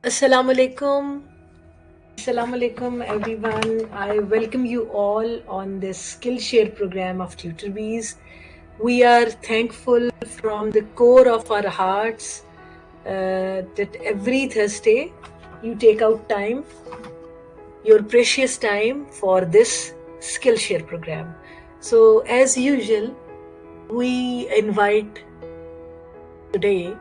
Assalamu alaikum. Assalamu alaikum, everyone. I welcome you all on this Skillshare program of TutorBees. We are thankful from the core of our hearts that every Thursday you take out time, your precious time, for this Skillshare program. So, as usual, we invite today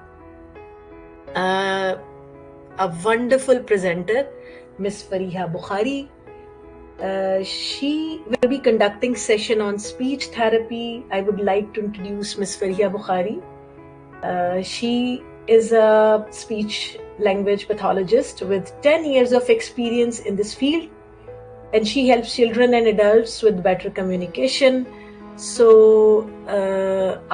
a wonderful presenter, Miss Fariha Bukhari. She will be conducting session on speech therapy. I would like to introduce Miss Fariha Bukhari. She is a speech language pathologist with 10 years of experience in this field, and she helps children and adults with better communication. So,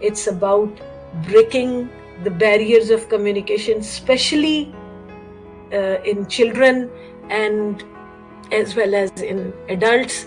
it's about breaking the barriers of communication, especially in children and as well as in adults.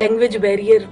language barrier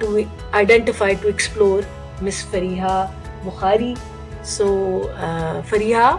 to identify, to explore Miss Fariha Bukhari. So, Fariha.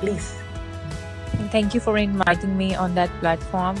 Please. Thank you for inviting me on that platform.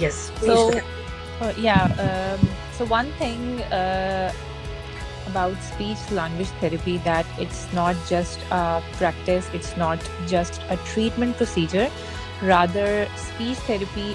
Yes. So one thing about speech language therapy, that it's not just a practice, it's not just a treatment procedure. Rather, speech therapy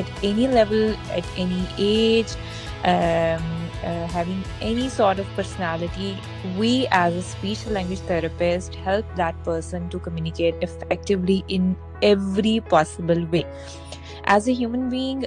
at any level, at any age, having any sort of personality, we as a speech language therapist help that person to communicate effectively in every possible way. As a human being,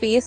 face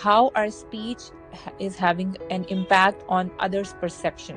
how our speech is having an impact on others' perception.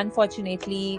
unfortunately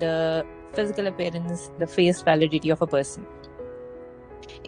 the physical appearance, the face validity of a person.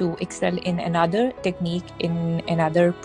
to excel in another technique, in another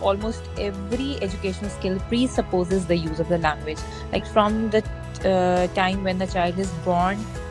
almost every educational skill presupposes the use of the language, like from the time when the child is born,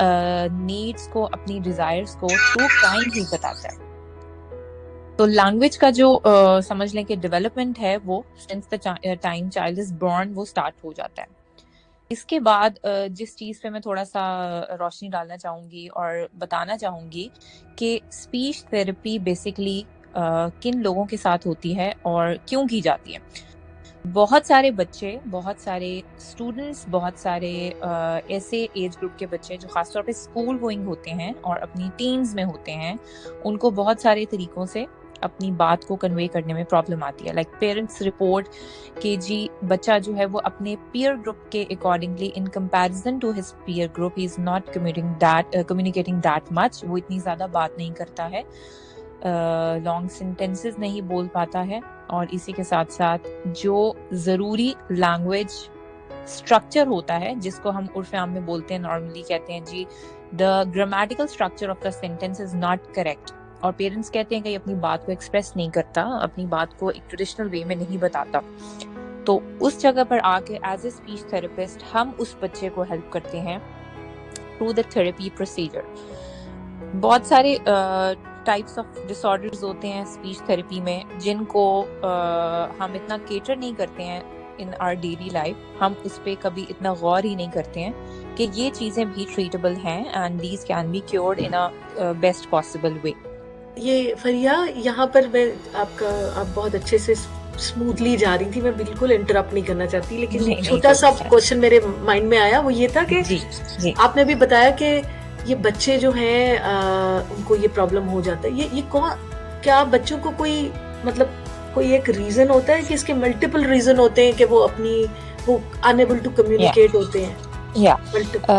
needs کو, اپنی desires کو through time ہی بتاتا ہے. تو language کا جو سمجھ لیں کہ ڈیولپمنٹ ہے وہ since the time child is born وہ اسٹارٹ ہو جاتا ہے. اس کے بعد جس چیز پہ میں تھوڑا سا روشنی ڈالنا چاہوں گی اور بتانا چاہوں گی کہ اسپیچ تھراپی بیسکلی کن لوگوں کے ساتھ ہوتی ہے اور کیوں کی جاتی ہے. بہت سارے بچے, بہت سارے اسٹوڈنٹس, بہت سارے ایسے ایج گروپ کے بچے جو خاص طور پہ اسکول گوئنگ ہوتے ہیں اور اپنی ٹینز میں ہوتے ہیں, ان کو بہت سارے طریقوں سے اپنی بات کو کنوے کرنے میں پرابلم آتی ہے. لائک پیرنٹس رپورٹ کہ جی بچہ جو ہے وہ اپنے پیئر گروپ کے accordingly in comparison to his peer group he is not communicating that much. وہ اتنی زیادہ بات نہیں کرتا ہے, لانگ سینٹینسز نہیں بول پاتا ہے, اور اسی کے ساتھ ساتھ جو ضروری لینگویج اسٹرکچر ہوتا ہے جس کو ہم عرف عام میں بولتے ہیں, نارملی کہتے ہیں جی the grammatical structure of the sentence is not correct, اور پیرنٹس کہتے ہیں کہ اپنی بات کو ایکسپریس نہیں کرتا, اپنی بات کو ایک ٹریڈیشنل وے میں نہیں بتاتا. تو اس جگہ پر آ کے ایز اے اسپیچ تھراپسٹ ہم اس بچے کو ہیلپ کرتے ہیں تھرو دا تھراپی پروسیجر. بہت سارے ٹائپس آف ڈس آرڈرز ہوتے ہیں اسپیچ تھراپی میں جن کو ہم اتنا کیٹر نہیں کرتے ہیں ان آر ڈیلی لائف. ہم اس پہ کبھی اتنا غور ہی نہیں کرتے ہیں کہ یہ چیزیں بھی ٹریٹیبل ہیں and these can be cured in a best possible way. یہ فریہ, یہاں پر میں آپ بہت اچھے سے اسموتھلی جا رہی تھی, میں بالکل انٹرپٹ نہیں کرنا چاہتی, لیکن چھوٹا سا کوشچن میرے مائنڈ میں آیا, وہ یہ تھا کہ آپ نے بھی بتایا کہ یہ بچے جو ہیں ان کو یہ پرابلم ہو جاتا ہے, یہ کیا بچوں کو کوئی مطلب کوئی ایک ریزن ہوتا ہے کہ اس کے ملٹیپل ریزن ہوتے ہیں کہ وہ unable to communicate ہوتے ہیں؟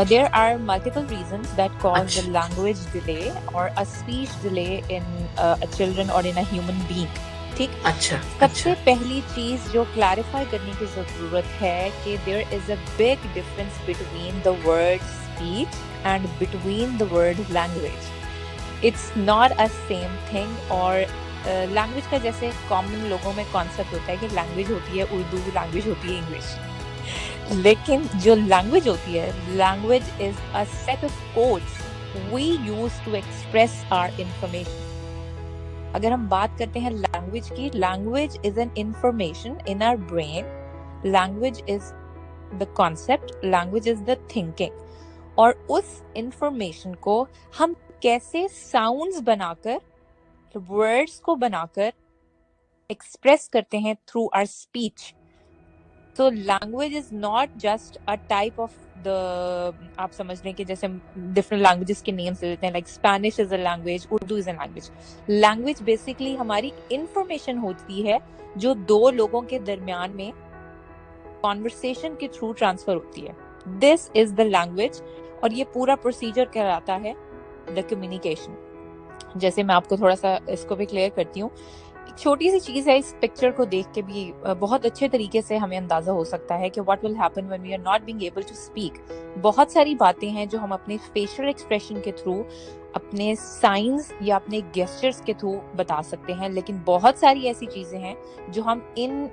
There are multiple reasons that cause the language delay or a speech delay in a children or in a human being. ٹھیک, سب سے پہلی چیز جو کلیریفائی کرنے کی ضرورت ہے کہ there is a big difference between the word speech and between the word language. It's not a same thing. اور لینگویج کا جیسے کامن لوگوں میں کانسیپٹ ہوتا ہے کہ لینگویج ہوتی ہے اردو, لینگویج ہوتی ہے انگلش, لیکن جو لینگویج ہوتی ہے, language is a set of codes we use to express our information. اگر ہم بات کرتے ہیں لینگویج کی, language is an information in our brain, language is the concept, language is the thinking, اور اس انفارمیشن کو ہم کیسے ساؤنڈز بنا کر, ورڈز کو بنا کر ایکسپریس کرتے ہیں تھرو آر اسپیچ. تو language is not just a type of the, آپ سمجھ لیں کہ جیسے ڈفرنٹ لینگویجز کے نیمس دے دیتے ہیں, like Spanish is a language, Urdu is a language. Language basically ہماری انفارمیشن ہوتی ہے جو دو لوگوں کے درمیان میں کانورسیشن کے تھرو ٹرانسفر ہوتی ہے. دس از دا لینگویج, اور یہ پورا پروسیجر کہلاتا ہے دا کمیونیکیشن. جیسے میں آپ کو تھوڑا سا اس کو بھی کلیئر کرتی ہوں, چھوٹی سی چیز ہے, اس پکچر کو دیکھ کے بھی بہت اچھے طریقے سے ہمیں اندازہ ہو سکتا ہے کہ what will happen when we are not being able to speak. بہت ساری باتیں ہیں جو ہم اپنے فیشل ایکسپریشن کے تھرو, اپنے سائنز یا اپنے گیسچرز کے تھرو بتا سکتے ہیں, لیکن بہت ساری ایسی چیزیں ہیں جو ہم ان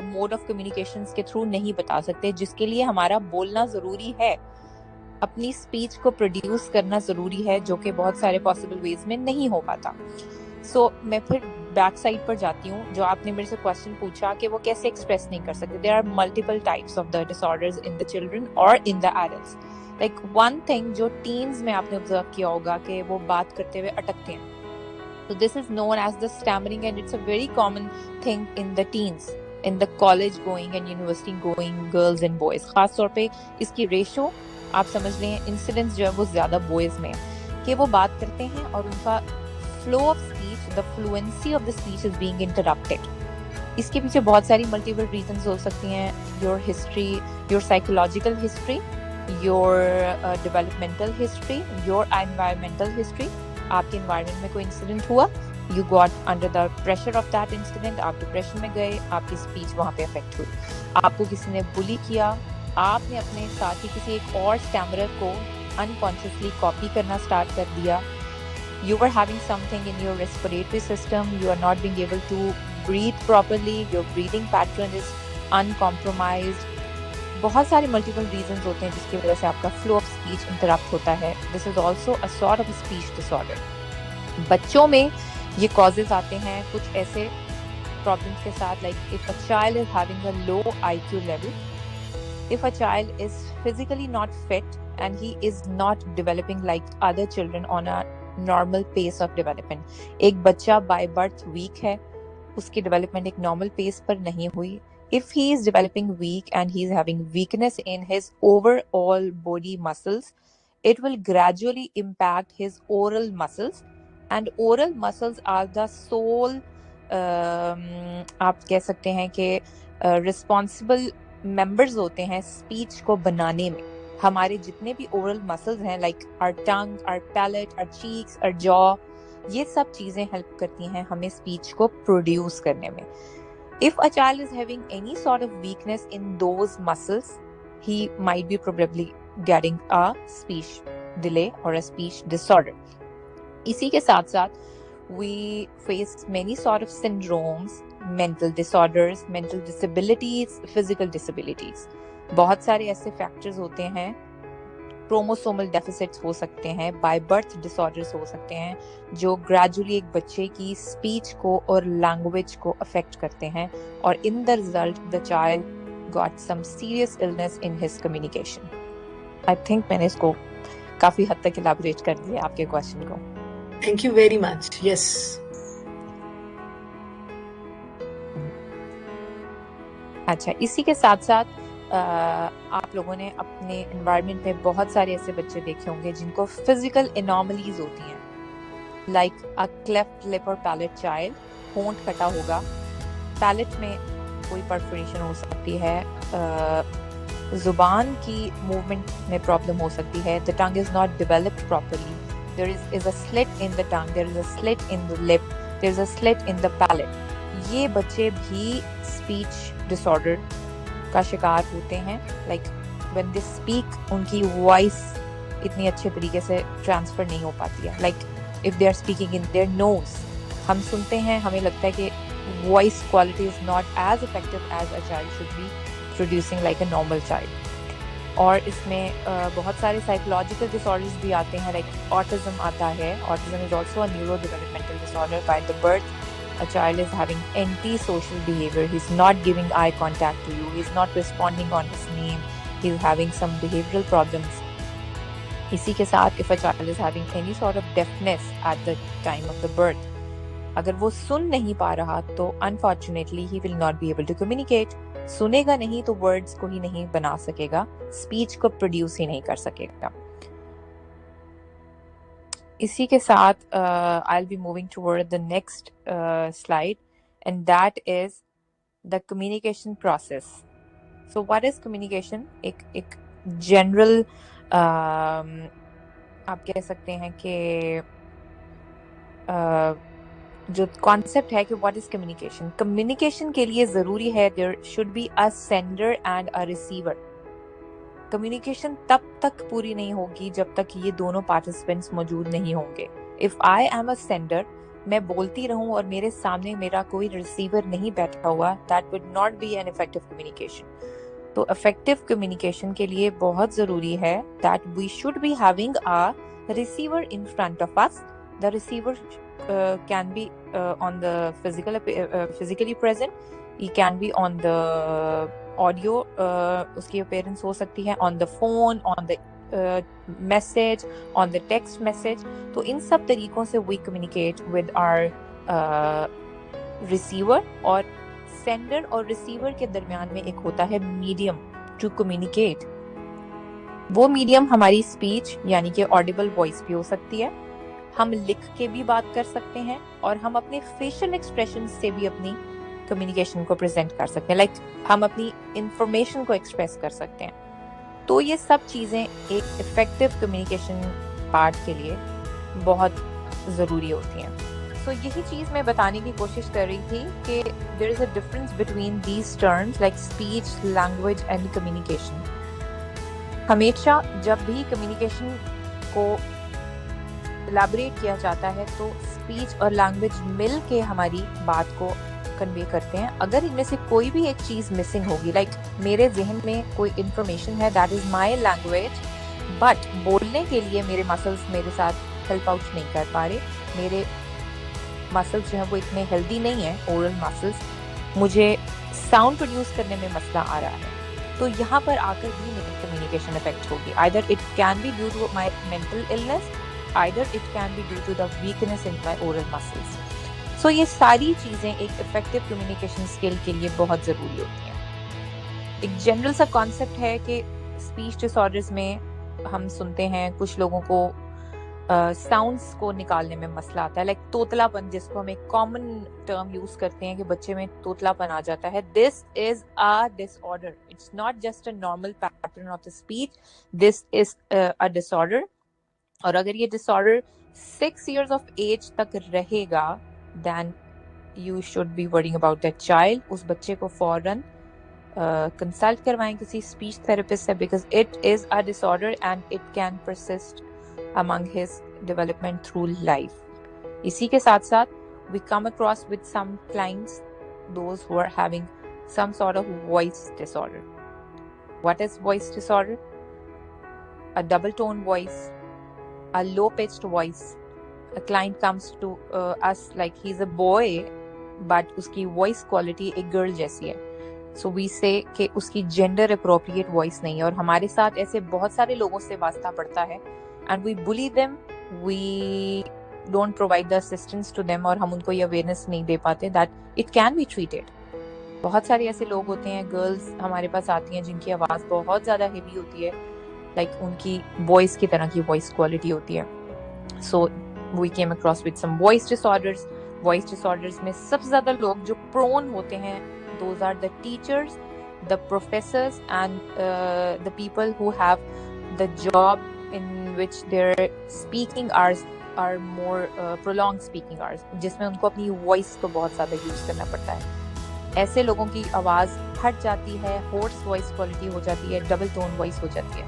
موڈ آف کمیونیکیشنز کے تھرو نہیں بتا سکتے, جس کے لیے ہمارا بولنا ضروری ہے, اپنی اسپیچ کو پروڈیوس کرنا ضروری ہے, جو کہ بہت سارے پاسبل ویز میں نہیں ہو پاتا. سو میں پھر بیک سائڈ پر جاتی ہوں, جو آپ نے میرے سے کوشچن پوچھا کہ وہ کیسے ایکسپریس نہیں کر سکتے. There are multiple types of the disorders in the children اور in the adults. Like one thing جو ٹینز میں آپ نے آبزرو کیا ہوگا کہ وہ بات کرتے ہوئے اٹکتے ہیں, تو this is known as the stammering, and it's a very common thing in the teens, in the college going and university going girls and boys. خاص طور پہ اس کی ریشو آپ سمجھ لیں, انسیڈنس جو ہے وہ زیادہ بوائز میں ہے, کہ وہ بات کرتے ہیں اور ان کا flow of speech, the fluency of the speech is being interrupted. اس کے پیچھے بہت ساری ملٹیپل ریزنز ہو سکتی ہیں. Your history, your psychological history, your developmental history, your environmental history. آپ کے انوائرمنٹ میں کوئی انسیڈنٹ ہوا, you got under the pressure of that incident, آپ ڈپریشن میں گئے, آپ کی اسپیچ وہاں پہ افیکٹ ہوئی. آپ کو کسی نے بلی کیا, آپ نے اپنے ساتھ ہی کسی ایک اور اسٹیمرر کو انکانشیسلی کاپی کرنا اسٹارٹ کر دیا. You were having something in your respiratory system, you are not being able to breathe properly, your breathing pattern is uncompromised. بہت سارے ملٹیپل ریزنز ہوتے ہیں جس کی وجہ سے آپ کا فلو آف اسپیچ انٹرپٹ ہوتا ہے, this is also a sort of speech disorder. بچوں میں یہ کازز آتے ہیں کچھ ایسے پرابلمس کے ساتھ, like if a child is having a low IQ level, if a child is physically not fit and he is not developing like other children on a normal pace of development. ایک بچہ by birth weak ہے, اس کی development ایک normal پیس پر نہیں ہوئی. If he is developing weak and he is having weakness in his overall body muscles, it will gradually impact his oral muscles, and oral muscles are the sole آپ کہہ سکتے ہیں کہ responsible members ہوتے ہیں speech کو بنانے میں. ہمارے جتنے بھی oral muscles ہیں like our tongue, our palate, our cheeks, our jaw, یہ سب چیزیں ہیلپ کرتی ہیں ہمیں اسپیچ کو پروڈیوس کرنے میں. If a child is having any sort of weakness in those muscles, he might be probably getting a speech delay or a speech disorder. اسی کے ساتھ ساتھ we face many sort of syndromes, mental disorders, mental disabilities, physical disabilities. بہت سارے ایسے factors ہوتے ہیں, chromosomal deficits ہو سکتے ہیں, بائی برتھ ڈس آرڈرز ہو سکتے ہیں, جو گریجولی ایک بچے کی اسپیچ کو اور لینگویج کو افیکٹ کرتے ہیں, اور in the result the child got some serious illness in his communication. I think میں نے اس کو کافی حد تک الیبوریٹ کر دیا آپ کے کوشچن کو. Thank you very much. Yes, اچھا, اسی کے ساتھ ساتھ آپ لوگوں نے اپنے انوائرمنٹ میں بہت سارے ایسے بچے دیکھے ہوں گے جن کو فزیکل اناملیز ہوتی ہیں, لائک اے کلیفٹ لپ اور پیلٹ چائلڈ, ہونٹ کٹا ہوگا, پیلٹ میں کوئی پرفوریشن ہو سکتی ہے, زبان کی موومنٹ میں پرابلم ہو سکتی ہے, the tongue is not developed properly, there is a slit in the tongue, there is a slit in the lip, there is a slit in the palate. یہ بچے بھی اسپیچ ڈس آرڈر کا شکار ہوتے ہیں. Like when they speak ان کی voice اتنی اچھے طریقے سے ٹرانسفر نہیں ہو پاتی ہے. Like if they are speaking in their nose, ہم سنتے ہیں ہمیں لگتا ہے کہ voice quality is not as effective as a child should be producing like a normal child. اور اس میں بہت سارے سائیکولوجیکل ڈس آرڈرز بھی آتے ہیں, لائک آٹزم آتا ہے. Autism is also a neurodevelopmental disorder. By the birth a child is having anti-social behavior, he's not giving eye contact to you, he's not responding on his name, he's having some behavioral problems. اسی کے ساتھ if a child is having any sort of deafness at the time of the birth, اگر وہ سن نہیں پا رہا تو unfortunately he will not be able to communicate. سنے گا نہیں تو words کو ہی نہیں بنا سکے گا, speech کو produce ہی نہیں کر سکے گا. اسی کے ساتھ I'll be moving toward the next slide, and that is the communication process. So what is communication? ایک general آپ کہہ سکتے ہیں کہ جو concept ہے کہ what is communication. Communication کے لیے ضروری ہے there should be a sender and a receiver. Communication تب تک پوری نہیں ہوگی جب تک یہ دونوں پارٹیسپینٹس موجود نہیں ہوں گے. If I am a sender, میں بولتی رہوں اور میرے سامنے میرا کوئی ریسیور نہیں بیٹھا ہوا, that would not be an effective communication. تو افیکٹو کمیونیکیشن کے لیے بہت ضروری ہے that we should be having a receiver in front of us. The receiver can be on the physically present, he can be on the audio, اس کی appearance ہو سکتی ہے on the phone, on the message, on the text message. تو ان سب طریقوں سے we communicate with our receiver. اور سینڈر اور ریسیور کے درمیان میں ایک ہوتا ہے میڈیم ٹو کمیونیکیٹ. وہ میڈیم ہماری اسپیچ یعنی کہ آڈیبل وائس بھی ہو سکتی ہے, ہم لکھ کے بھی بات کر سکتے ہیں, اور ہم اپنے فیشل ایکسپریشن سے بھی اپنی کمیونیکیشن کو پریزنٹ کر سکتے ہیں, لائک ہم اپنی انفارمیشن کو ایکسپریس کر سکتے ہیں. تو یہ سب چیزیں ایک افیکٹو کمیونیکیشن پارٹ کے لیے بہت ضروری ہوتی ہیں. سو یہی چیز میں بتانے کی کوشش کر رہی تھی کہ there is a difference between these terms like speech, language and communication. ہمیشہ جب بھی کمیونیکیشن کو الیبوریٹ کیا جاتا ہے تو اسپیچ اور لینگویج مل کے ہماری بات کو کنوے کرتے ہیں. اگر ان میں سے کوئی بھی ایک چیز مسنگ ہوگی, لائک میرے ذہن میں کوئی انفارمیشن ہے, that is my language, but بولنے کے لیے میرے مسلس میرے ساتھ ہیلپ آؤٹ نہیں کر پا رہے, میرے مسلس جو ہیں وہ اتنے ہیلدی نہیں ہیں, اورل مسلس, مجھے ساؤنڈ پروڈیوس کرنے میں مسئلہ آ رہا ہے. تو یہاں پر آ کر بھی میری کمیونیکیشن افیکٹ ہوگی. either it can be due to my mental illness, either it can be due to the weakness in my oral muscles. So یہ ساری چیزیں ایک افیکٹو کمیونیکیشن اسکل کے لیے بہت ضروری ہوتی ہیں. ایک جنرل سا کانسیپٹ ہے کہ اسپیچ ڈس آرڈرز میں ہم سنتے ہیں کچھ لوگوں کو ساؤنڈس کو نکالنے میں مسئلہ آتا ہے, لائک توتلا پن, جس کو ہم ایک کامن ٹرم یوز کرتے ہیں کہ بچے میں توتلا پن آ جاتا ہے. This is a disorder, it's not just a normal pattern of the speech, this is a disorder. اور اگر یہ disorder 6 years of age تک رہے گا, then you should be worrying about that child. اس بچے کو فوراً کنسلٹ کروائیں کسی اسپیچ تھراپسٹ سے, because it is a disorder and it can persist among his development through life. اسی کے ساتھ ساتھ we come across with some clients, those who are having some sort of voice disorder. What is voice disorder? A double tone voice, a low pitched voice. A client comes to us like he's a boy but اس کی voice quality ایک girl جیسی ہے. So we say کہ اس کی gender appropriate voice نہیں ہے, اور ہمارے ساتھ ایسے بہت سارے لوگوں سے واسطہ پڑتا ہے, and we bully them, we don't provide the assistance to them, اور ہم ان کو یہ awareness نہیں دے پاتے that it can be treated. بہت سارے ایسے لوگ ہوتے ہیں, گرلز ہمارے پاس آتی ہیں جن کی آواز بہت زیادہ ہیوی ہوتی ہے, لائک ان کی وائس کی طرح کی وائس کوالٹی ہوتی ہے. So we came across with some voice disorders. Voice disorders میں سب سے زیادہ لوگ جو prone ہوتے ہیں, those are the teachers, the professors, and the people who have the job in which their speaking hours are more prolonged speaking hours, جس میں ان کو اپنی voice کو بہت زیادہ یوز کرنا پڑتا ہے. ایسے لوگوں کی آواز ہٹ جاتی ہے, hoarse voice quality ہو جاتی ہے, double tone voice ہو جاتی ہے.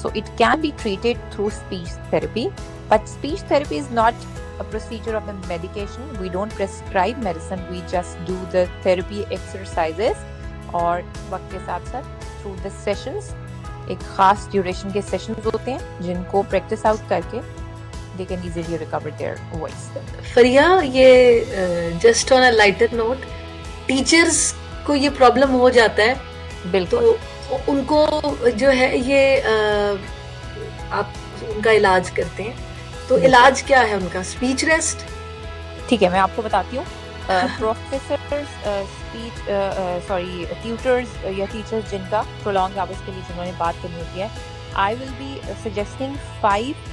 So it can be treated through speech therapy, but speech therapy is not a procedure of the medication. We don't prescribe medicine, we just do the therapy exercises, اور وقت کے ساتھ ساتھ through the sessions, ایک خاص duration کے sessions ہوتے ہیں جن کو پریکٹس آؤٹ کر کے they can easily recover their voice. Fariha, یہ just on a lighter note, teachers کو یہ پرابلم ہو جاتا ہے, بالکل, تو ان کو جو ہے یہ آپ ان کا علاج کرتے ہیں, تو علاج کیا ہے ان کا؟ Speech rest. ٹھیک ہے, میں آپ کو بتاتی ہوں. پروفیسرز, اسپیچ ٹیوٹرز یا ٹیچرز جن کا پرولونگ آورس کے لیے جنہوں نے بات کرنی ہوتی ہے, I will be suggesting 5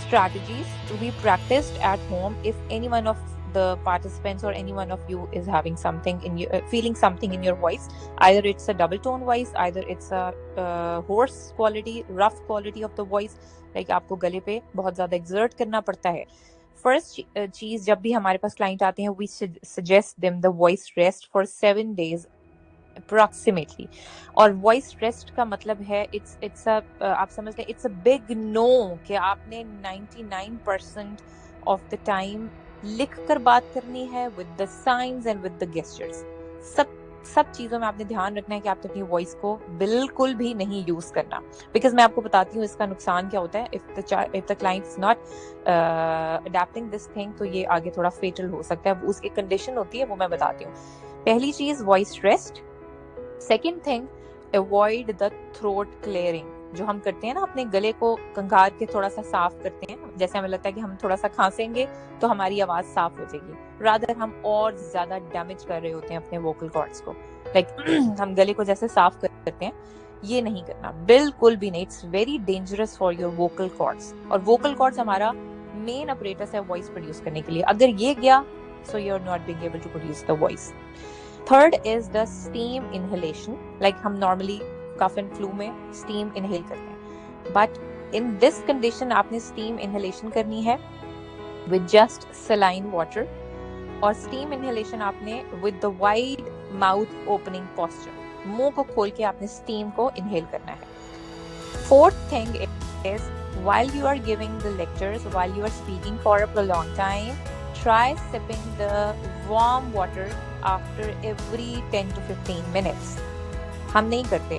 strategies to be practiced at home if any one of the participants or any one of you is having something in your feeling something in your voice. Either it's a double tone voice, either it's a hoarse quality, rough quality of the voice, like آپ کو گلے پہ بہت زیادہ exert کرنا پڑتا ہے. First چیز, جب بھی ہمارے پاس کلائنٹ آتے ہیں, we suggest them the voice rest for 7 days approximately. اور وائس ریسٹ کا مطلب ہے آپ سمجھتے ہیں اٹس اے بگ نو, کہ آپ نے 99% آف دا ٹائم لکھ کر بات کرنی ہے with the signs and with the gestures. سب چیزوں میں آپ نے دھیان رکھنا ہے کہ آپ نے اپنی وائس کو بالکل بھی نہیں یوز کرنا, بیکاز میں آپ کو بتاتی ہوں اس کا نقصان کیا ہوتا ہے. if the client is not adapting this thing, تو یہ آگے تھوڑا فیٹل ہو سکتا ہے. اس کی کنڈیشن ہوتی ہے, وہ میں بتاتی ہوں. پہلی چیز voice rest. Second thing, avoid the throat clearing. جو ہم کرتے ہیں نا, اپنے گلے کو کنگھار کے تھوڑا سا صاف کرتے ہیں, جیسے ہمیں لگتا ہے کہ ہم تھوڑا سا کھانسیں گے تو ہماری آواز صاف ہو جائے گی, رادر ہم اور زیادہ ڈیمیج کر رہے ہوتے ہیں اپنے ووکل کارڈز کو. لائک ہم گلے کو جیسے صاف کرتے ہیں, یہ نہیں کرنا بالکل بھی نہیں. It's very dangerous for your vocal cords, اور ووکل کارڈز ہمارا مین اپریٹس ہے وائس پروڈیوس کرنے کے لیے. اگر یہ گیا, so you are not being able to produce the voice. Third is the steam inhalation. Like ہم نارملی کف اینڈ فلو میں اسٹیم انہیل کرتے ہیں, بٹ ان دس کنڈیشن آپ نے اسٹیم انہیلیشن کرنی ہے with just saline water, اور esteem inhalation آپ نے with the wide mouth opening posture. منہ کو کھول کے آپ نے اسٹیم کو انہیل کرنا ہے. Fourth thing is, while you are giving the lectures, while you are speaking for a prolonged time, try sipping the warm water after every 10 to 15 minutes. ہم نہیں کرتے.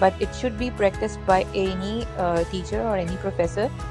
but it should be practiced by any teacher or any professor.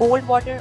cold water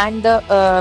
And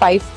5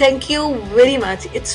Thank you very much. It's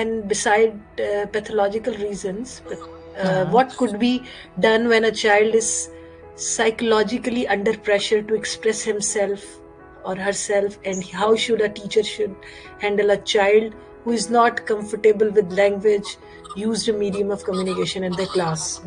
and beside pathological reasons, what could be done when a child is psychologically under pressure to express himself or herself, and how should a teacher handle a child who is not comfortable with language used medium of communication in the class?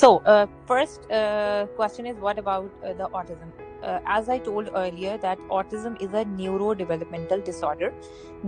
So first question is what about the autism? As I told earlier that autism is a neurodevelopmental disorder.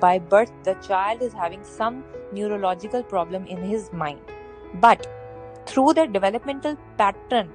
by birth the child is having some neurological problem in his mind, but through the developmental pattern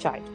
child.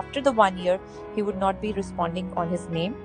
after the 1 year he would not be responding on his name.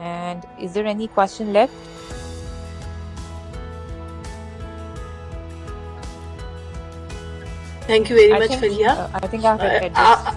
And is there any question left? Thank you very much, Fariha. I think I've addressed.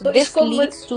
So this leads to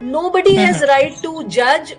nobody has right to judge,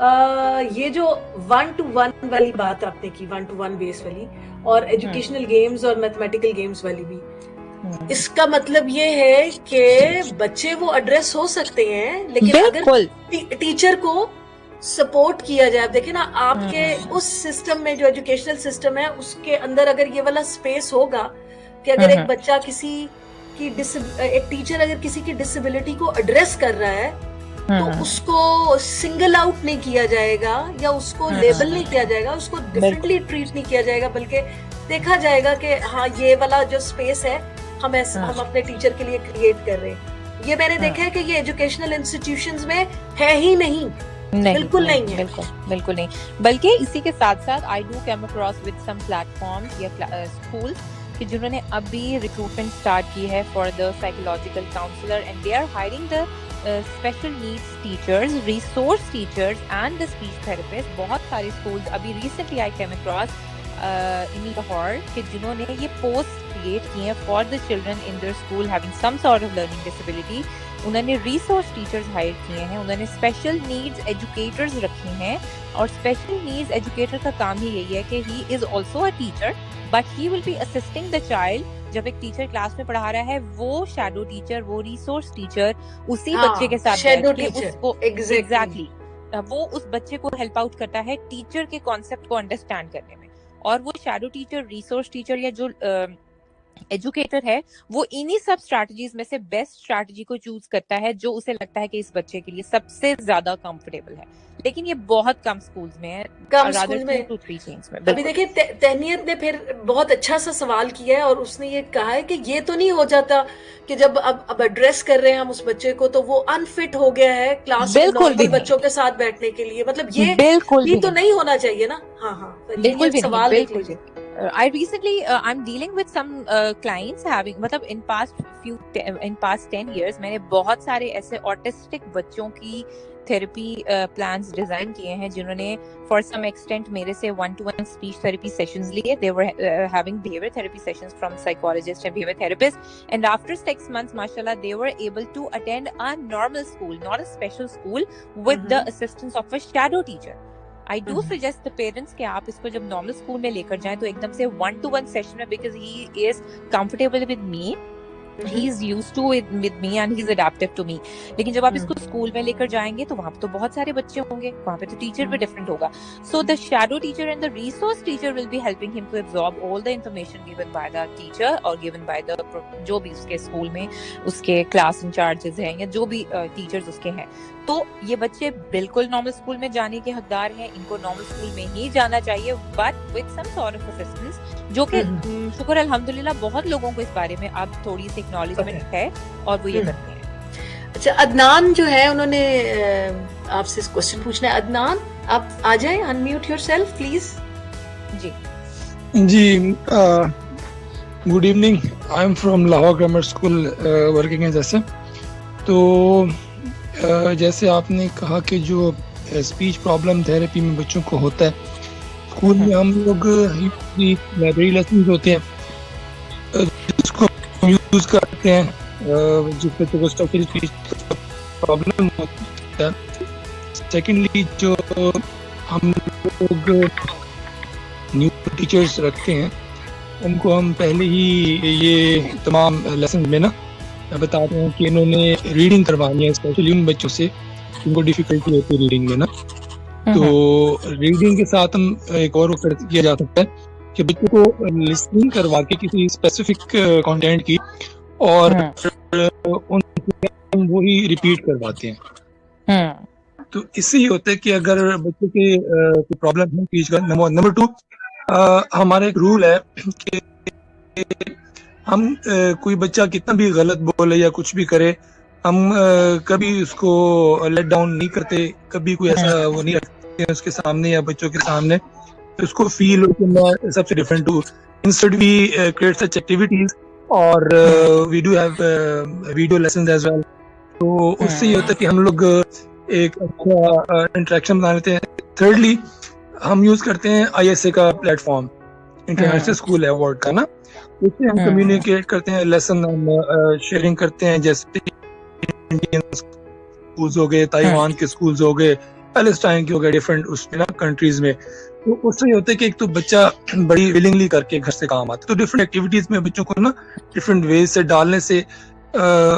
یہ جو 1-to-1 والی بات آپ نے کی, 1-to-1 بیس والی, اور educational games اور میتھمیٹیکل گیمز والی بھی, اس کا مطلب یہ ہے کہ بچے وہ ایڈریس ہو سکتے ہیں, لیکن اگر ٹیچر کو سپورٹ کیا جائے. دیکھیں نا, آپ کے اس سسٹم میں جو ایجوکیشنل سسٹم ہے اس کے اندر اگر یہ والا اسپیس ہوگا کہ اگر ایک بچہ کسی کی ایک ٹیچر اگر کسی کی ڈسیبلٹی کو ایڈریس کر رہا ہے تو اس کو سنگل آؤٹ نہیں کیا جائے گا یا اس کو لیبل نہیں کیا جائے گا, اس کو ڈفرینٹلی ٹریٹ نہیں کیا جائے گا, بلکہ دیکھا جائے گا کہ ہاں یہ والا جو اسپیس ہے ہم اپنے ٹیچر کے لیے کریٹ کر رہے ہیں. یہ میں نے دیکھا ہے کہ یہ ایجوکیشنل انسٹیٹیوشنز میں ہے ہی نہیں, بالکل نہیں ہے, بالکل نہیں. بلکہ اسی کے ساتھ ساتھ I do came across with some platforms یا اسکولز کہ جنہوں نے ابھی ریکروٹمنٹ اسٹارٹ کی ہے for the psychological counsellor, and they are hiring the special needs teachers, resource teachers and the speech therapist. بہت سارے اسکولز ابھی recently I came across in Lahore کہ جنہوں نے یہ پوسٹ کریٹ کی ہیں for the children in their school having some sort of learning disability. انہوں نے ریسورس ٹیچرز ہائر کیے ہیں, انہوں نے اسپیشل نیڈز ایجوکیٹرز رکھے ہیں, اور اسپیشل نیڈز ایجوکیٹر کا کام ہی یہی ہے کہ he is also a teacher but he will be assisting the child. جب ایک ٹیچر کلاس میں پڑھا رہا ہے, وہ شیڈو ٹیچر, وہ ریسورس ٹیچر اسی بچے کے ساتھ بیٹھ کے اس کو ایگزیکٹلی وہ اس بچے کو ہیلپ آؤٹ کرتا ہے ٹیچر کے کانسیپٹ کو انڈرسٹینڈ کرنے میں. اور وہ شیڈو ٹیچر, ریسورس ٹیچر یا جو ایجوکیٹر ہے وہ انہی سب اسٹریٹجیز میں سے بیسٹ اسٹریٹجی کو چوز کرتا ہے جو اسے لگتا ہے کہ اس بچے کے لیے سب سے زیادہ کمفرٹیبل ہے. لیکن یہ بہت کم سکولز میں ہے, کم اسکول میں. ابھی دیکھیں تہنیت نے پھر بہت اچھا سا سوال کیا ہے, اور اس نے یہ کہا ہے کہ یہ تو نہیں ہو جاتا کہ جب اب ایڈریس کر رہے ہیں ہم اس بچے کو تو وہ انفٹ ہو گیا ہے کلاس میں نارمل بچوں کے ساتھ بیٹھنے کے لیے. مطلب یہ بھی تو نہیں ہونا چاہیے نا. ہاں بالکل بھی نہیں, بالکل بھی. I recently I'm dealing with some clients having مطلب in past 10 years میں نے بہت سارے ایسے autistic بچوں کی تھراپی پلانز ڈیزائن کیے ہیں جنہوں نے فار سم ایکسٹینٹ میرے سے 1-to-1 اسپیچ تھراپی سیشنز لیے. they were having behavior therapy sessions from psychologists and behavior therapists, and after 6 months mashallah they were able to attend a normal school, not a special school, with the assistance of a shadow teacher. I do suggest the parents کہ آپ اس کو جب normal school میں لے کر جائیں تو ایک دم سے 1-to-1 سیشن میں, because he is comfortable with me, he is used to it with me and he is adaptive to me. لیکن جب آپ اس کو اسکول میں لے کر جائیں گے تو وہاں پہ تو بہت سارے بچے ہوں گے, وہاں پہ تو ٹیچر بھی ڈفرنٹ ہوگا. So the shadow teacher and the resource teacher will be helping him to absorb all the information given by the teacher or given by the جو بھی اس کے اسکول میں اس کے کلاس انچارجز ہیں یا جو بھی ٹیچرز اس کے ہیں. تو یہ بچے بالکل نارمل اسکول میں جانے کے حقدار ہیں, ان کو نارمل اسکول میں ہی جانا چاہیے, but with some sort of assistance, جو کہ شکر الحمدللہ بہت لوگوں کو اس بارے میں اب تھوڑی سی اکنالجمنٹ ہے اور وہ یہ کرتے ہیں. اچھا, عدنان جو ہے انہوں نے آپ سے کوشچن پوچھنا ہے. عدنان آپ آ جائیں, انمیوٹ یور سیلف پلیز. جی good evening, I am from Lahore grammar school working as S A. تو جیسے آپ نے کہا کہ جو اسپیچ پرابلم تھراپی میں بچوں کو ہوتا ہے, اسکول میں ہم لوگ لائبریری لیسنز ہوتے ہیں جس کو ہم یوز کرتے ہیں جس بچوں کو اسپیچ پرابلم ہوتا ہے. سیکنڈلی جو ہم لوگ نیو ٹیچرس رکھتے ہیں ان کو ہم پہلے ہی یہ تمام لیسن میں نا بتاتے ہیں کہ انہوں نے ریڈنگ کروانی ہے, اسپیشلی ان بچوں سے جن کو ڈیفیکلٹی ہوتی ہے ریڈنگ میں نا. تو ریڈنگ کے ساتھ ہم ایک اور کیا جا سکتا ہے کہ بچوں کو لسننگ کروا کے کسی اسپیسیفک کانٹینٹ کی اور ان کو وہی ریپیٹ کرواتے ہیں. تو اس سے یہ ہوتا ہے کہ اگر بچوں کے پرابلم ہے اسپیچ کا. نمبر 2 ہمارا ایک رول ہے کہ ہم کوئی بچہ کتنا بھی غلط بولے یا کچھ بھی کرے, ہم کبھی اس کو لیٹ ڈاؤن نہیں کرتے, کبھی کوئی ایسا وہ نہیں رکھتے اس کے سامنے یا بچوں کے سامنے اس کو فیل ہو کہ میں سب سے ڈفرینٹ ہوں. Instead we create such activities اور we do have video lessons as well. تو اس سے یہ ہوتا ہے کہ ہم لوگ ایک اچھا انٹریکشن بنا لیتے ہیں. تھرڈلی ہم یوز کرتے ہیں ISA کا plate form, international school award کا نا, اس سے ہم کمیونیکیٹ کرتے ہیں, لیسن ہم شیئرنگ کرتے ہیں. جیسے انڈین اسکولز ہو گئے, تائیوان کے اسکولز ہو گئے, پیلسٹائن کی ہو گیا ڈفرینٹ اس میں نا کنٹریز میں. تو اس سے یہ ہوتا ہے کہ ایک تو بچہ بڑی ولنگلی کر کے گھر سے کام آتا ہے. تو ڈفرینٹ ایکٹیویٹیز میں بچوں کو نا ڈفرینٹ ویز سے ڈالنے سے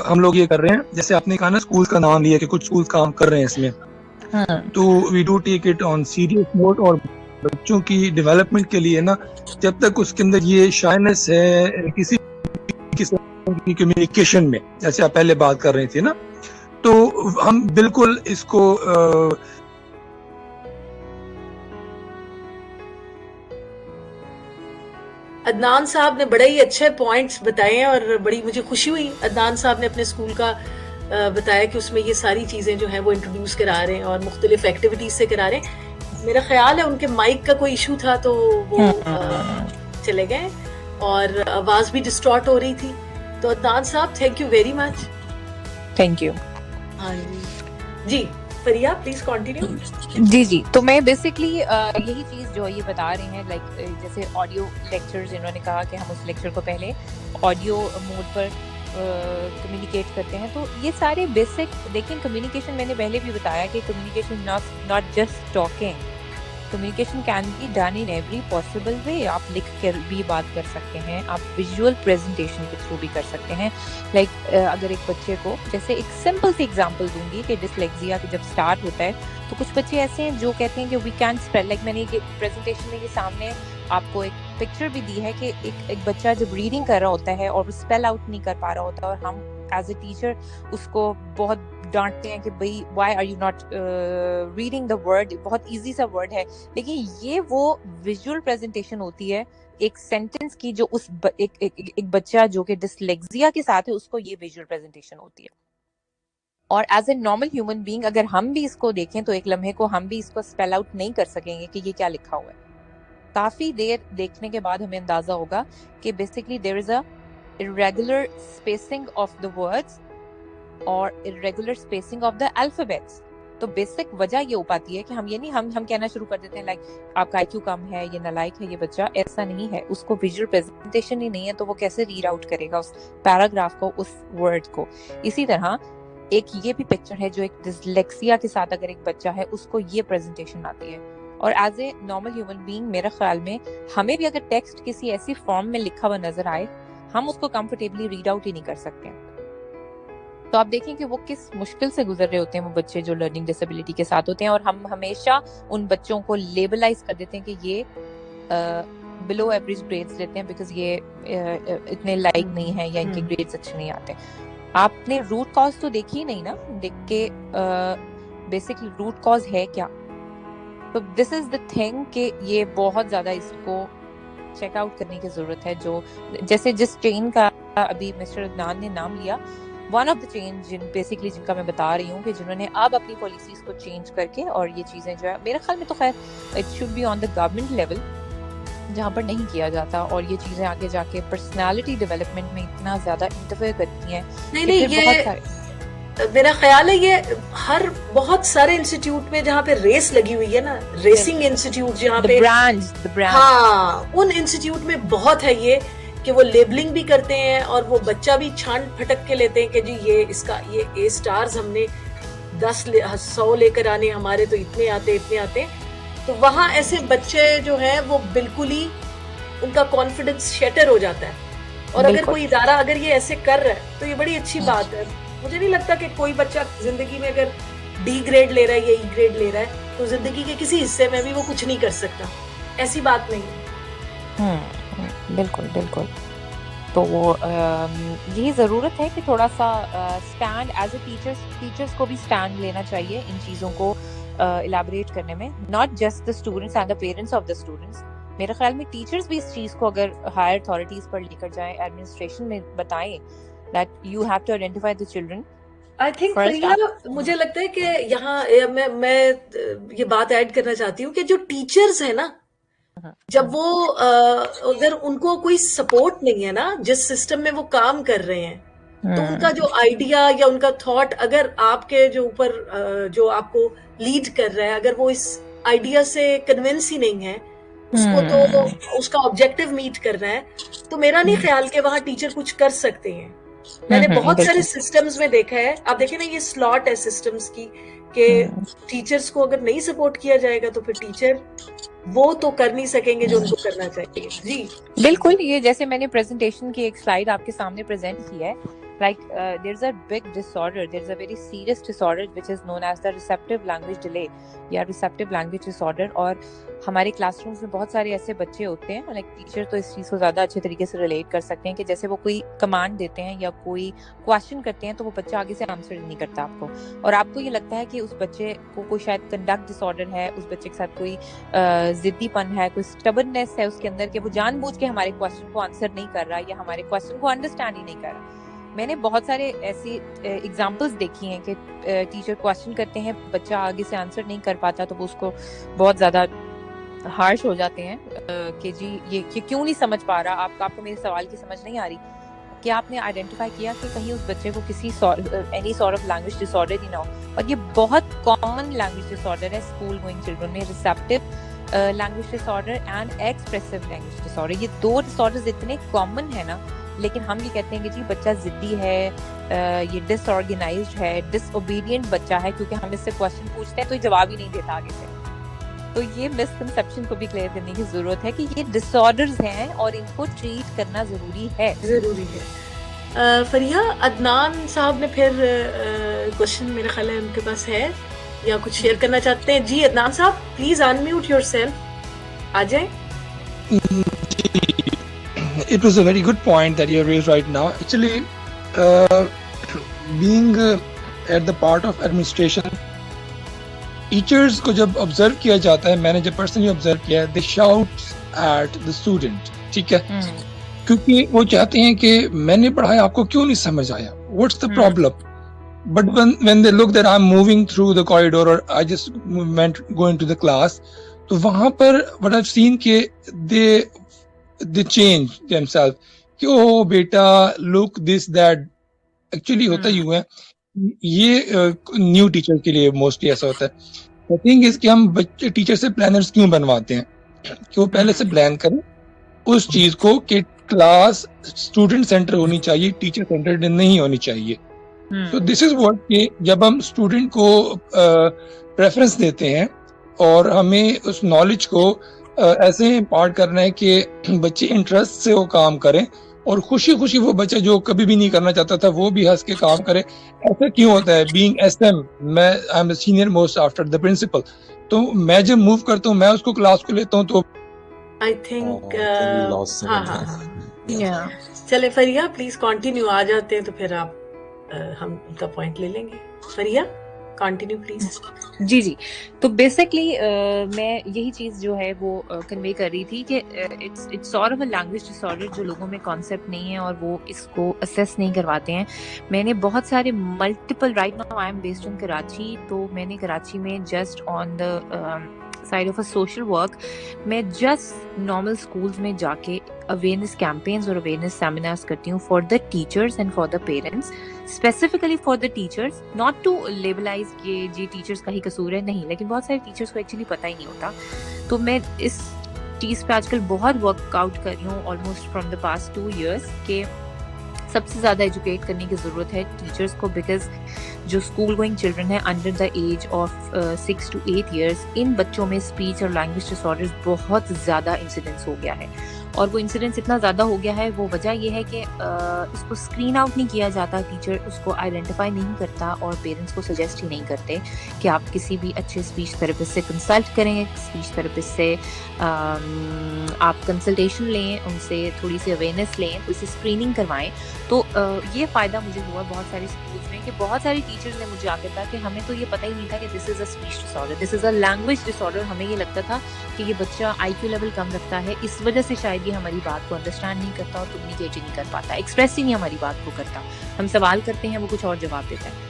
ہم لوگ یہ کر رہے ہیں. جیسے آپ نے کہا نا اسکول کا نام لیا کہ کچھ اسکول کام کر رہے ہیں اس میں, تو we do take it on serious note. اور بچوں کی ڈیولپمنٹ کے لیے نا جب تک اس کے اندر یہ شائنس ہے کسی قسم کی کمیونیکیشن میں, جیسے آپ پہلے بات کر رہی تھی نا, تو ہم بالکل اس کو عدنان صاحب نے بڑے ہی اچھے پوائنٹس بتائے ہیں اور بڑی مجھے خوشی ہوئی عدنان صاحب نے اپنے اسکول کا بتایا کہ اس میں یہ ساری چیزیں جو ہیں وہ انٹروڈیوس کرا رہے ہیں اور مختلف ایکٹیویٹیز سے کرا رہے ہیں. میرا خیال ہے ان کے مائک کا کوئی ایشو تھا تو وہ چلے گئے اور آواز بھی ڈسٹارٹ ہو رہی تھی. تو عدنان صاحب thank you very much. Thank you. ہاں جی فریا پلیز کنٹینیو. جی تو میں بیسکلی یہی چیز جو یہ بتا رہے ہیں لائک جیسے آڈیو لیکچرز, انہوں نے کہا کہ ہم اس لیکچر کو پہلے آڈیو موڈ پر کمیونیکیٹ کرتے ہیں. تو یہ سارے بیسک دیکھیں کمیونیکیشن میں نے پہلے بھی بتایا کہ communication not just talking, communication can be done in every possible way. آپ لکھ کر بھی بات کر سکتے ہیں, آپ ویژول پریزنٹیشن کے تھرو بھی کر سکتے ہیں. لائک اگر ایک بچے کو جیسے ایک سمپل سی ایگزامپل دوں گی کہ ڈسلیکزیا جب اسٹارٹ ہوتا ہے تو کچھ بچے ایسے ہیں جو کہتے ہیں کہ وی کین اسپیل, لائک میں نے پریزنٹیشن میں یہ سامنے آپ کو ایک پکچر بھی دی ہے کہ ایک بچہ جب ریڈنگ کر رہا ہوتا ہے اور وہ اسپیل آؤٹ نہیں کر پا رہا ہوتا اور ہم ایز اے ٹیچر اس کو بہت ڈانٹتے ہیں کہ بھائی why are you not reading the word, بہت ایزی سا ورڈ ہے. لیکن یہ وہ ویژول پریزنٹیشن ہوتی ہے ایک سینٹینس کی جو اس ایک بچہ جو کہ ڈسلیکزیا کے ساتھ ہے اس کو یہ ویژول پریزنٹیشن ہوتی ہے. اور as a normal human being اگر ہم بھی اس کو دیکھیں تو ایک لمحے کو ہم بھی اس کو اسپیل آؤٹ نہیں کر سکیں گے کہ یہ کیا لکھا ہوا ہے. کافی دیر دیکھنے کے بعد ہمیں اندازہ ہوگا کہ basically there is a irregular spacing of the words اور irregular spacing of the alphabets. تو بیسک وجہ یہ ہو پاتی ہے کہ ہم یہ نہیں ہم کہنا شروع کر دیتے ہیں لائک آپ کا آئی کیو کم ہے, یہ نالائق ہے یہ بچہ. ایسا نہیں ہے, اس کو ویژول پریزنٹیشن ہی نہیں ہے تو وہ کیسے ریڈ آؤٹ کرے گا اس پیراگراف کو, اس ورڈ کو. اسی طرح ایک یہ بھی پکچر ہے جو ایک ڈسلیکسیا کے ساتھ اگر ایک بچہ ہے اس کو یہ پریزنٹیشن آتی ہے. اور as a normal human being میرے خیال میں ہمیں بھی اگر ٹیکسٹ کسی ایسی فارم میں لکھا ہوا نظر آئے ہم اس کو کمفرٹیبلی ریڈ آؤٹ ہی نہیں کر سکتے. تو آپ دیکھیں کہ وہ کس مشکل سے گزر رہے ہوتے ہیں وہ بچے جو لرننگ ڈسیبلٹی کے ساتھ ہوتے ہیں, اور ہم ہمیشہ ان بچوں کو لیبلائز کر دیتے ہیں کہ یہ بلو ایوریج گریڈز لیتے ہیں بیکاز یہ اتنے لائق نہیں ہیں یا ان کے گریڈز اچھے نہیں آتے. آپ نے روٹ کاز تو دیکھی نہیں نا, دیکھ کے بیسکلی روٹ کاز ہے کیا. تو دس از دا تھنگ کہ یہ بہت زیادہ اس کو چیک آؤٹ کرنے کی ضرورت ہے. جو جیسے جس چین کا ابھی مسٹر عدنان نے نام لیا, one of the chain basically جن کا میں بتا رہی ہوں کہ جنہوں نے اب اپنی پالیسیز کو چینج کر کے اور یہ چیزیں جو ہے میرے خیال میں تو خیر it should be on the government level جہاں پر نہیں کیا جاتا, اور یہ چیزیں آگے جا کے پرسنالٹی ڈیولپمنٹ میں اتنا زیادہ انٹرفیئر کرتی ہیں. نہیں یہ میرا خیال ہے یہ ہر بہت سارے انسٹیٹیوٹ میں جہاں پہ ریس لگی ہوئی ہے نا, ریسنگ انسٹیٹیوٹ جہاں پہ ہاں ان انسٹیٹیوٹ میں بہت ہے یہ کہ وہ لیبلنگ بھی کرتے ہیں اور وہ بچہ بھی چھان پھٹک کے لیتے ہیں کہ جی یہ اس کا یہ اے سٹارز ہم نے 100 لے کر آنے, ہمارے تو اتنے آتے. تو وہاں ایسے بچے جو ہیں وہ بالکل ہی ان کا کانفیڈنس شیٹر ہو جاتا ہے. اور اگر کوئی ادارہ اگر یہ ایسے کر رہا ہے تو یہ بڑی اچھی بات ہے. مجھے نہیں لگتا کہ کوئی بچہ زندگی میں اگر ڈی گریڈ لے رہا ہے یا ای گریڈ لے رہا ہے تو زندگی کے کسی حصے میں بھی وہ کچھ نہیں کر سکتا. ایسی بات نہیں ہے. بالکل بالکل. تو یہی ضرورت ہے کہ تھوڑا سا اسٹینڈ ایز اے ٹیچرس کو بھی اسٹینڈ لینا چاہیے ان چیزوں کو الیبوریٹ کرنے میں, not just the students and the parents of the students. میرے خیال میں ٹیچرس بھی اس چیز کو اگر ہائر اتھارٹیز پر لے کر جائیں, ایڈمنسٹریشن میں بتائیں that you have to identify the children. I think مجھے لگتا ہے کہ یہاں میں یہ بات ایڈ کرنا چاہتی ہوں کہ جو ٹیچرز ہیں نا, جب وہ اگر ان کو کوئی سپورٹ نہیں ہے نا جس سسٹم میں وہ کام کر رہے ہیں, تو ان کا جو آئیڈیا یا ان کا تھاٹ اگر آپ کے جو اوپر جو آپ کو لیڈ کر رہا ہے اگر وہ اس آئیڈیا سے کنونس ہی نہیں ہے, اس کو تو اس کا آبجیکٹو میٹ کرنا ہے, تو میرا نہیں خیال کہ وہاں ٹیچر کچھ کر سکتے ہیں. میں نے بہت سارے سسٹمز میں دیکھا ہے, آپ دیکھیں نا یہ سلاٹ ہے سسٹمز کی کہ ٹیچرس کو اگر نہیں سپورٹ کیا جائے گا تو پھر ٹیچر وہ تو کر نہیں سکیں گے جو ان کو کرنا چاہیے. جی بالکل. یہ جیسے میں نے پریزنٹیشن کی ایک سلائیڈ آپ کے سامنے پریزنٹ کی ہے, like there's a big disorder, there's a very serious disorder which is known as the receptive language delay یا receptive language disorder. اور ہمارے کلاس رومز میں بہت سارے ایسے بچے ہوتے ہیں, لائک ٹیچر تو اس چیز کو زیادہ اچھے طریقے سے ریلیٹ کر سکتے ہیں, کہ جیسے وہ کوئی کمانڈ دیتے ہیں یا کوئی کویشچن کرتے ہیں تو وہ بچہ آگے سے آنسر نہیں کرتا آپ کو, اور آپ کو یہ لگتا ہے کہ اس بچے کو کوئی شاید کنڈکٹ ڈس آرڈر ہے, اس بچے کے ساتھ کوئی ضدی پن ہے, کوئی اسٹبرنس ہے اس کے اندر, کہ وہ جان بوجھ کے ہمارے کویشچن کو آنسر نہیں کر رہا یا ہمارے کویشچن کو انڈرسٹینڈ ہی نہیں کر رہا. میں نے بہت سارے ایسی ایگزامپلس دیکھی ہیں کہ ٹیچر کویشچن کرتے ہیں, بچہ آگے سے آنسر نہیں کر پاتا تو وہ اس کو بہت زیادہ ہارش ہو جاتے ہیں کہ جی یہ کیوں نہیں سمجھ پا رہا, آپ کو میرے سوال کی سمجھ نہیں آ رہی. کہ آپ نے آئیڈینٹیفائی کیا کہ کہیں اس بچے کو کسی any sort of language disorder ہی نہ ہو. اور یہ بہت کامن لینگویج ڈس آرڈر ہے اسکول گوئنگ چلڈرن میں, receptive language disorder and expressive language disorder. یہ دو ڈس آرڈرز اتنے کامن ہیں نا, لیکن ہم یہ کہتے ہیں کہ جی بچہ ضدی ہے, یہ ڈس آرگنائزڈ ہے, ڈس اوبیڈینٹ بچہ ہے, کیونکہ ہم اس سے کویشچن پوچھتے ہیں تو یہ جواب ہی نہیں دیتا آگے سے. تو یہ مسکنسیپشن کو بھی کلیئر کرنے کی ضرورت ہے کہ یہ ڈس آرڈرز ہیں اور ان کو ٹریٹ کرنا ضروری ہے. فریحہ, عدنان صاحب نے پھر کوشچن میرے خیال ہے ان کے پاس ہے یا کچھ شیئر کرنا چاہتے ہیں. جی عدنان صاحب, پلیز انمیوٹ یور سیلف, آ جائیں. It was a very good point that you raised right now. Actually, being at the part of administration, teachers کو جب observe کیا جاتا ہے, میں نے جب personally observe کیا ہے, they shout at the student, ٹھیک ہے, کیونکہ وہ چاہتے ہیں کہ میں نے پڑھایا, آپ کو کیوں نہیں سمجھ آیا, what's the problem? But when they look that I'm moving through the corridor or I just go into the class, تو وہاں پر what I've seen کہ they change themselves کہ او بیٹا look this that. ایکچولی ہوتا یوں ہے, یہ نیو ٹیچر کے لیے موسٹلی ایسا ہوتا ہے. تھنگ از کہ ہم بچے ٹیچر سے پلانرز کیوں بنواتے ہیں, کہ وہ پہلے سے پلان کریں اس چیز کو کہ کلاس اسٹوڈنٹ سینٹر ہونی چاہیے, ٹیچر سینٹر نہیں ہونی چاہیے. تو دس از واٹ کہ جب ہم اسٹوڈنٹ کو پریفرنس دیتے ہیں اور ہمیں اس نالج کو ایسے امپارٹ کرنا ہے کہ بچے انٹرسٹ سے وہ کام کریں, اور خوشی خوشی وہ بچہ جو کبھی بھی نہیں کرنا چاہتا تھا وہ بھی ہنس کے کام کرے. ایسا کیوں ہوتا ہے؟ بینگ ایس ایم, میں I am senior most after the principal, تو میں جب موو کرتا ہوں میں اس کو کلاس کو لیتا ہوں تو آئی تھنک ہاں چلے فریحہ پلیز کنٹینیو, آ جاتے ہیں تو پھر آپ ہم ان کا پوائنٹ لے لیں گے. Fariha continue please. جی تو بیسکلی میں یہی چیز جو ہے وہ کنوے کر رہی تھی کہ it's sort of a language disorder جو لوگوں میں کانسیپٹ نہیں ہے اور وہ اس کو اسیس نہیں کرواتے ہیں. میں نے بہت سارے multiple, right now I am based in Karachi, تو میں نے کراچی میں just on the side of a social work میں جسٹ نارمل اسکولز میں جا کے اویئرنیس کیمپینز اور اویئرنیس سیمینارز کرتی ہوں for the teachers and for the parents, specifically for the teachers, not to labelize کہ جی ٹیچرز کا ہی قصور ہے, نہیں, لیکن بہت سارے ٹیچرز کو ایکچولی پتہ ہی نہیں ہوتا. تو میں اس چیز پہ آج کل بہت ورک آؤٹ کر رہی ہوں almost from the past 2 years کہ سب سے زیادہ ایجوکیٹ کرنے کی ضرورت ہے ٹیچرز کو, بیکاز جو اسکول گوئنگ چلڈرن ہیں under the age of 6 to 8 years, ان بچوں میں اسپیچ اور لینگویج ڈس آرڈرز بہت زیادہ انسیڈنس ہو گیا ہے. اور وہ انسیڈنس اتنا زیادہ ہو گیا ہے, وہ وجہ یہ ہے کہ اس کو اسکرین آؤٹ نہیں کیا جاتا, ٹیچر اس کو آئیڈینٹیفائی نہیں کرتا اور پیرنٹس کو سجیسٹ ہی نہیں کرتے کہ آپ کسی بھی اچھے اسپیچ تھراپسٹ سے کنسلٹ کریں, اسپیچ تھراپسٹ سے آپ کنسلٹیشن لیں, ان سے تھوڑی سی اویئرنیس لیں, اسے اسکریننگ کروائیں. تو یہ فائدہ مجھے ہوا بہت سارے اسکولس میں کہ بہت ساری ٹیچرز نے مجھے آ کے کہا کہ ہمیں تو یہ پتہ ہی نہیں تھا کہ this is a speech disorder, this is a language disorder. ہمیں یہ لگتا تھا کہ یہ بچہ آئی کیو لیول کم رکھتا ہے, اس وجہ سے شاید یہ ہماری بات کو انڈرسٹینڈ نہیں کرتا اور کمیونیکیٹ ہی نہیں کر پاتا, ایکسپریس ہی نہیں ہماری بات کو کرتا. ہم سوال کرتے ہیں وہ کچھ اور جواب دیتا ہے.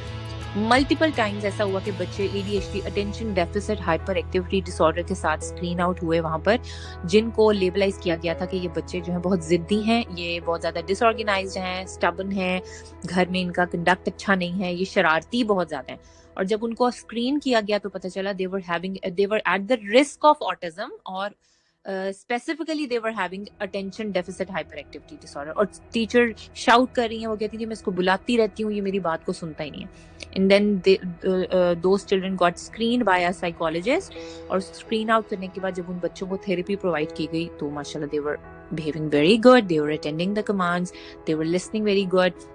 ملٹیپل ٹائمز ایسا ہوا کہ بچے ADHD اٹینشن ڈیفیسٹ ہائپر ایکٹیویٹی ڈس آرڈر کے ساتھ اسکرین آؤٹ ہوئے وہاں پر, جن کو لیبلائز کیا گیا تھا کہ یہ بچے جو ہیں بہت ضدی ہیں, یہ بہت زیادہ ڈس آرگنائزڈ ہیں, اسٹبن ہیں, گھر میں ان کا کنڈکٹ اچھا نہیں ہے, یہ شرارتی بہت زیادہ ہیں. اور جب ان کو اسکرین کیا گیا تو پتہ چلا they were at the risk of autism اور specifically they were having attention deficit hyperactivity disorder. اور ٹیچر شاؤٹ کر رہی ہیں, وہ کہتی تھی میں اس کو بلاتی رہتی ہوں, یہ میری بات کو سنتا ہی نہیں ہے. and then those children got screened by a psychologist, اور screen out کرنے کے بعد جب ان بچوں کو therapy provide کی گئی تو ماشاءاللہ they were behaving very good, they were attending the commands, they were listening very good.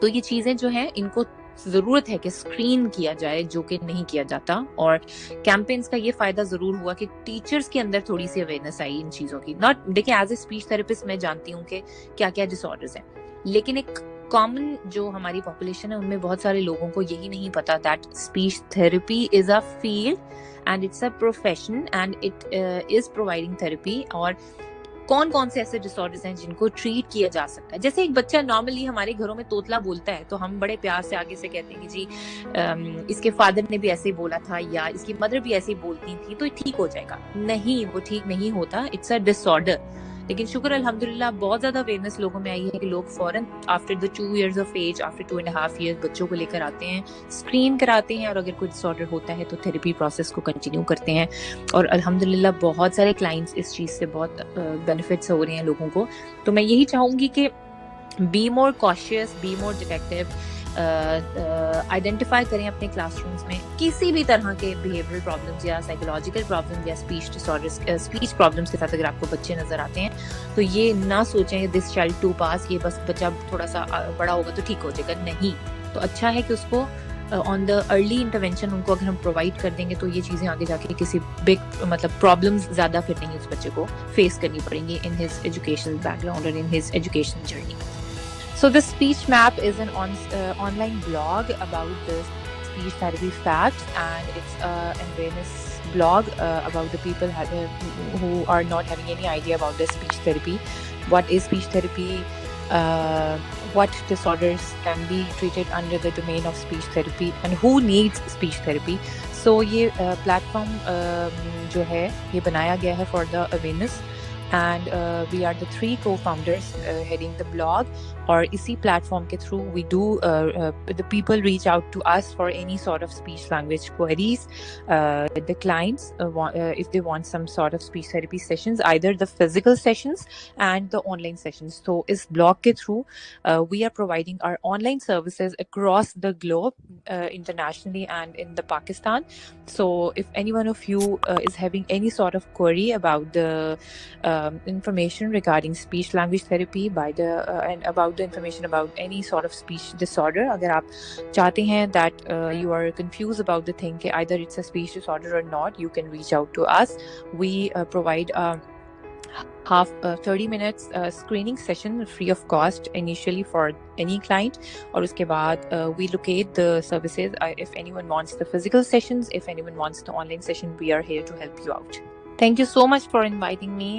تو یہ چیزیں جو ہیں ان کو ضرورت ہے کہ اسکرین کیا جائے، جو کہ نہیں کیا جاتا. اور کیمپینس کا یہ فائدہ ضرور ہوا کہ ٹیچرز کے اندر تھوڑی سی اویئرنیس آئی ان چیزوں کی. دیکھیں ایز اے اسپیچ تھراپسٹ میں جانتی ہوں کہ کیا کیا ڈس آرڈرز ہیں، لیکن ایک کامن جو ہماری پاپولیشن ہے ان میں بہت سارے لوگوں کو یہی نہیں پتا that speech therapy is a field and it's a profession and it is providing therapy. اور کون کون سے ایسے ڈس آرڈرز ہیں جن کو ٹریٹ کیا جا سکتا ہے. جیسے ایک بچہ نارملی ہمارے گھروں میں توتلا بولتا ہے تو ہم بڑے پیار سے آگے سے کہتے ہیں کہ جی اس کے فادر نے بھی ایسے ہی بولا تھا یا اس کی مدر بھی ایسے ہی بولتی تھی تو ٹھیک ہو جائے گا. نہیں، وہ ٹھیک نہیں ہوتا، اٹس اے ڈس آرڈر. لیکن شکر الحمدللہ بہت زیادہ اویئرنیس لوگوں میں آئی ہے کہ لوگ فوراً after the 2 years of age، after 2.5 years بچوں کو لے کر آتے ہیں، اسکرین کراتے ہیں، اور اگر کوئی ڈس آرڈر ہوتا ہے تو تھراپی پروسیس کو کنٹینیو کرتے ہیں. اور الحمدللہ بہت سارے کلائنٹس اس چیز سے بہت بینیفٹس ہو رہے ہیں لوگوں کو. تو میں یہی چاہوں گی کہ be more conscious, be more detective, identify کریں اپنے کلاس رومس میں کسی بھی طرح کے بیہیویئرل پرابلمس یا سائیکولوجیکل پرابلمس یا speech disorders, speech problems کے ساتھ اگر آپ کو بچے نظر آتے ہیں تو یہ نہ سوچیں کہ دس چائلڈ ٹو پاس، یہ بس بچہ تھوڑا سا بڑا ہوگا تو ٹھیک ہو جائے گا. نہیں، تو اچھا ہے کہ اس کو آن دا ارلی انٹروینشن ان کو اگر ہم پرووائڈ کر دیں گے تو یہ چیزیں آگے جا کے کسی بگ مطلب پرابلمس زیادہ پھر نہیں اس بچے کو فیس کرنی پڑیں گی in his educational background اور in his educational journey. So the Speech Map is an online blog about the speech therapy facts, and it's an awareness blog about the people who are not having any idea about the speech therapy. What is speech therapy? What disorders can be treated under the domain of speech therapy, and who needs speech therapy? So یہ platform جو ہے یہ بنایا گیا ہے for the awareness, and we are the 3 co-founders heading the blog. اور اسی platform کے through we do the people reach out to us for any sort of speech language queries. The clients if they want some sort of speech therapy sessions, either the physical sessions and the online sessions. So اس blog کے through we are providing our online services across the globe, internationally and in the Pakistan. So if any one of you is having any sort of query about the information regarding speech language therapy and about the information about any sort of speech disorder, agar aap chahte hain that you are confused about the thing ke either it's a speech disorder or not, you can reach out to us. We provide half 30 minutes screening session free of cost initially for any client, aur uske baad we locate the services. If anyone wants the physical sessions, if anyone wants the online session, we are here to help you out. Thank you so much for inviting me,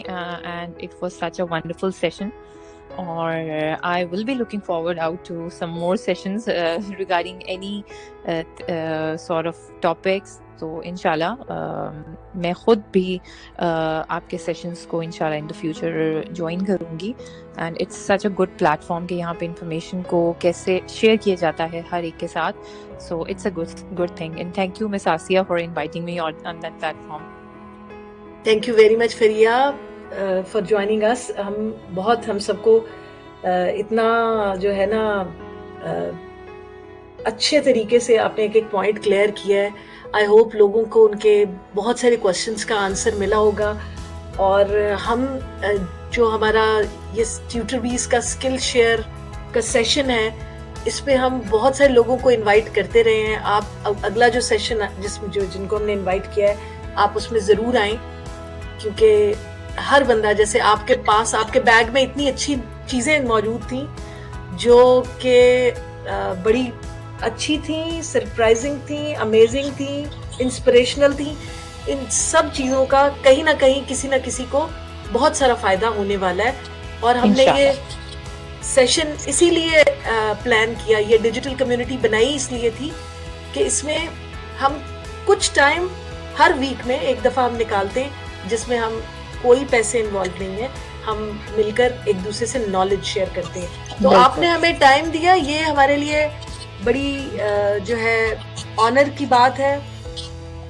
and it was such a wonderful session. Or I will be looking forward out to some more sessions regarding any sort of topics. So inshallah میں خود بھی آپ کے sessions کو انشاءاللہ in the future join کروں گی. And it's such a good platform کہ یہاں پہ انفارمیشن کو کیسے شیئر کیا جاتا ہے ہر ایک کے ساتھ. So it's a good thing, and thank you Miss Asiya for inviting me on that platform. Thank you very much Faria for joining us. ہم سب کو اتنا جو ہے نا اچھے طریقے سے آپ نے ایک پوائنٹ کلیئر کیا ہے. آئی ہوپ لوگوں کو ان کے بہت سارے کوشچنس کا آنسر ملا ہوگا. اور ہم جو ہمارا یہ ٹیوٹر بیس کا اسکل شیئر کا سیشن ہے اس پہ ہم بہت سارے لوگوں کو انوائٹ کرتے رہے ہیں. آپ اگلا جو سیشن جن کو ہم نے انوائٹ کیا ہے آپ اس میں ضرور آئیں, کیونکہ ہر بندہ جیسے آپ کے پاس آپ کے بیگ میں اتنی اچھی چیزیں موجود تھیں جو کہ بڑی اچھی تھیں, سرپرائزنگ تھیں, امیزنگ تھیں, انسپریشنل تھیں. ان سب چیزوں کا کہیں نہ کہیں کسی نہ کسی کو بہت سارا فائدہ ہونے والا ہے. اور ہم نے یہ سیشن اسی لیے پلان کیا, یہ ڈیجیٹل کمیونٹی بنائی اس لیے تھی کہ اس میں ہم کچھ ٹائم ہر ویک میں ایک دفعہ ہم نکالتے ہیں جس میں ہم کوئی پیسے انوالو نہیں ہے, ہم مل کر ایک دوسرے سے نالج شیئر کرتے ہیں. تو آپ نے ہمیں ٹائم دیا, یہ ہمارے لیے بڑی جو ہے آنر کی بات ہے.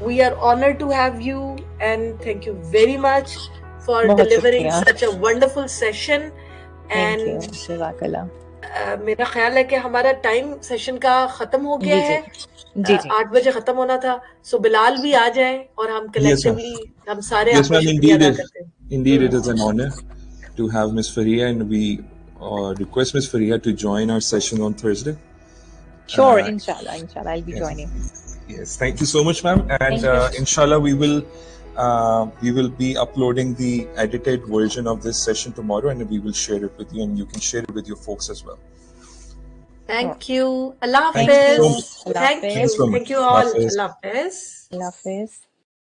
We are honoured to have you and thank you very much for delivering such a wonderful session. And میرا خیال ہے کہ ہمارا ٹائم سیشن کا ختم ہو گیا ہے. جی 8 بجے ختم ہونا تھا. سو بلال بھی آ جائیں اور ہم کلیکٹیولی ہم سارے آپ کا شکریہ ادا کرتے ہیں. Indeed, it is an honor to have Ms. Faria, and we request Ms. Faria to join our session on Thursday. Sure, inshallah, I'll be joining. Yes, thank you so much, ma'am. And inshallah, we will be uploading the edited version of this session tomorrow, and we will share it with you, and you can share it with your folks as well. Thank you. Allah Thank you Hafiz. so much. Thank you. Thanks so much. Thank you all. Hafiz. Allah Hafiz. Allah Hafiz.